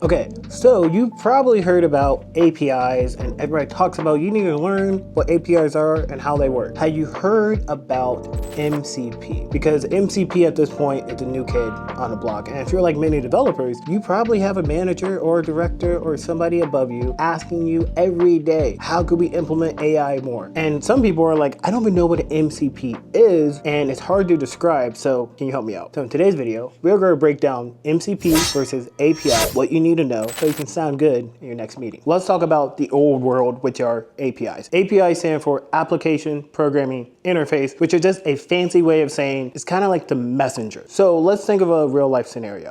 Okay, so you've probably heard about APIs and everybody talks about you need to learn what APIs are and how they work. Have you heard about MCP? Because MCP at this point is a new kid on the block. And if you're like many developers, you probably have a manager or a director or somebody above you asking you every day, how could we implement AI more? And some people are like, I don't even know what an MCP is and it's hard to describe, so can you help me out? So in today's video, we're going to break down MCP versus API, what you need to know so you can sound good in your next meeting. Let's talk about the old world, which are APIs. APIs stand for Application Programming Interface, which is just a fancy way of saying it's kind of like the messenger. So let's think of a real life scenario.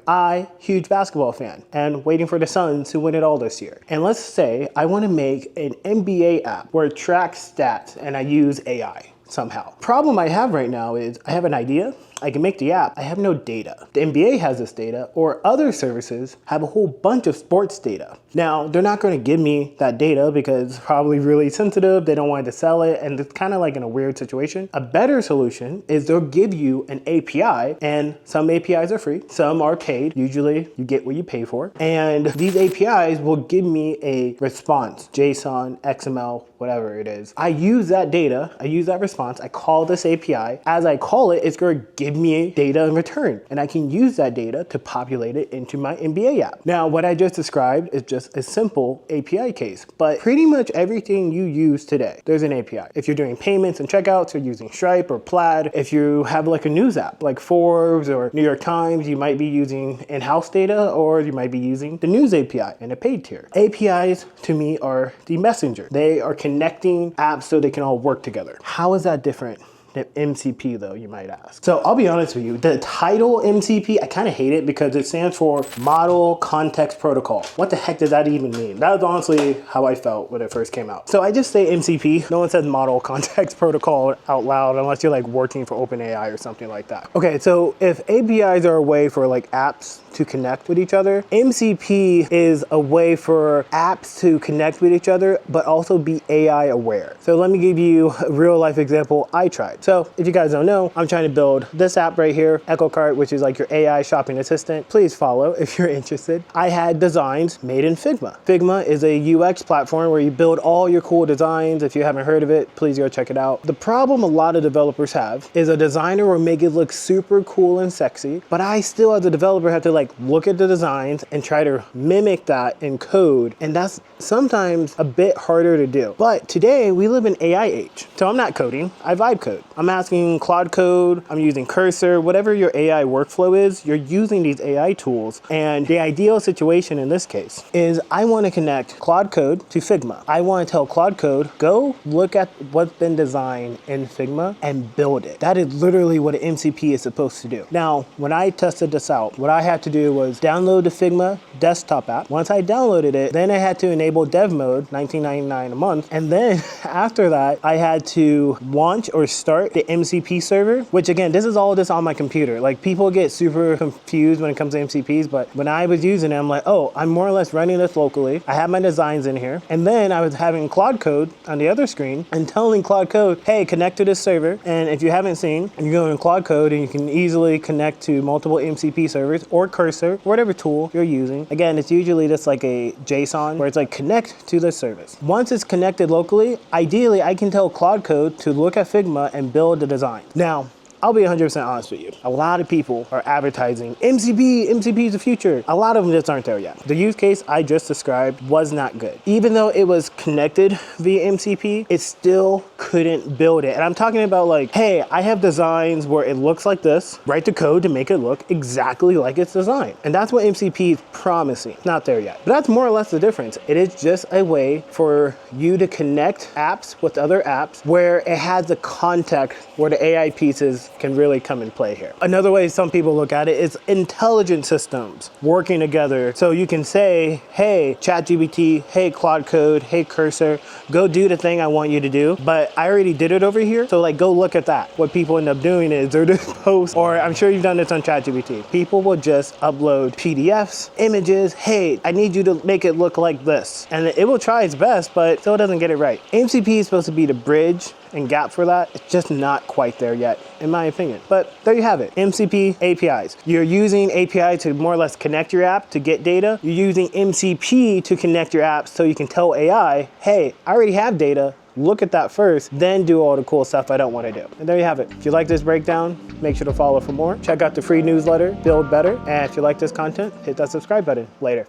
Huge basketball fan and waiting for the Suns to win it all this year. And let's say I want to make an NBA app where it tracks stats and I use AI somehow. Problem I have right now is I have an idea, I can make the app, I have no data. The NBA has this data, or other services have a whole bunch of sports data. Now, they're not going to give me that data because it's probably really sensitive, they don't want to sell it, and it's kind of like in a weird situation. A better solution is they'll give you an API, and some APIs are free, some are paid. Usually, you get what you pay for. And these APIs will give me a response, JSON, XML, whatever it is. I use that data, I use that response, I call this API. As I call it, it's going to give me data in return, and I can use that data to populate it into my NBA app. Now, what I just described is just a simple API case, but pretty much everything you use today, there's an API. If you're doing payments and checkouts, you're using Stripe or Plaid. If you have like a news app like Forbes or New York Times, you might be using in-house data, or you might be using the news API in a paid tier. APIs to me are the messenger. They are connecting apps so they can all work together. How is that different than MCP though, you might ask? So I'll be honest with you, the title MCP, I kind of hate it because it stands for Model Context Protocol. What the heck does that even mean? That was honestly how I felt when it first came out. So I just say MCP. No one says Model Context Protocol out loud unless you're like working for OpenAI or something like that. Okay, so if APIs are a way for like apps to connect with each other, MCP is a way for apps to connect with each other, but also be AI aware. So let me give you a real life example I tried. So if you guys don't know, I'm trying to build this app right here, Echo Cart, which is like your AI shopping assistant. Please follow if you're interested. I had designs made in Figma. Figma is a UX platform where you build all your cool designs. If you haven't heard of it, please go check it out. The problem a lot of developers have is a designer will make it look super cool and sexy, but I still as a developer have to like look at the designs and try to mimic that in code. And that's sometimes a bit harder to do. But today we live in AI age. So I'm not coding, I vibe code. I'm asking Claude Code, I'm using Cursor, whatever your AI workflow is, you're using these AI tools. And the ideal situation in this case is I want to connect Claude Code to Figma. I want to tell Claude Code, go look at what's been designed in Figma and build it. That is literally what an MCP is supposed to do. Now, when I tested this out, what I had to do was download the Figma desktop app. Once I downloaded it, then I had to enable dev mode, $19.99 a month. And then after that, I had to launch or start the MCP server, which again, this is all this on my computer. Like people get super confused when it comes to MCPs, but when I was using it, I'm like, oh, I'm more or less running this locally. I have my designs in here. And then I was having Claude Code on the other screen and telling Claude Code, hey, connect to this server. And if you haven't seen, you go in Claude Code and you can easily connect to multiple MCP servers or Cursor, whatever tool you're using. Again, it's usually just like a JSON where it's like connect to the service. Once it's connected locally, ideally I can tell Claude Code to look at Figma and build the design. Now, I'll be 100% honest with you. A lot of people are advertising MCP is the future. A lot of them just aren't there yet. The use case I just described was not good. Even though it was connected via MCP, it still couldn't build it. And I'm talking about like, hey, I have designs where it looks like this, write the code to make it look exactly like it's designed. And that's what MCP is promising. Not there yet. But that's more or less the difference. It is just a way for you to connect apps with other apps where it has the context where the AI pieces can really come and play here. Another way some people look at it is intelligent systems working together. So you can say, hey, ChatGPT, hey, Claude Code, hey, Cursor, go do the thing I want you to do, but I already did it over here. So like, go look at that. What people end up doing is they're just post, or I'm sure you've done this on ChatGPT. People will just upload PDFs, images. Hey, I need you to make it look like this. And it will try its best, but still doesn't get it right. MCP is supposed to be the bridge and gap for that. It's just not quite there yet, in my opinion. But there you have it, MCP APIs. You're using API to more or less connect your app to get data. You're using MCP to connect your app so you can tell AI, hey, I already have data. Look at that first, then do all the cool stuff I don't want to do. And there you have it. If you like this breakdown, make sure to follow for more. Check out the free newsletter, Build Better. And if you like this content, hit that subscribe button. Later.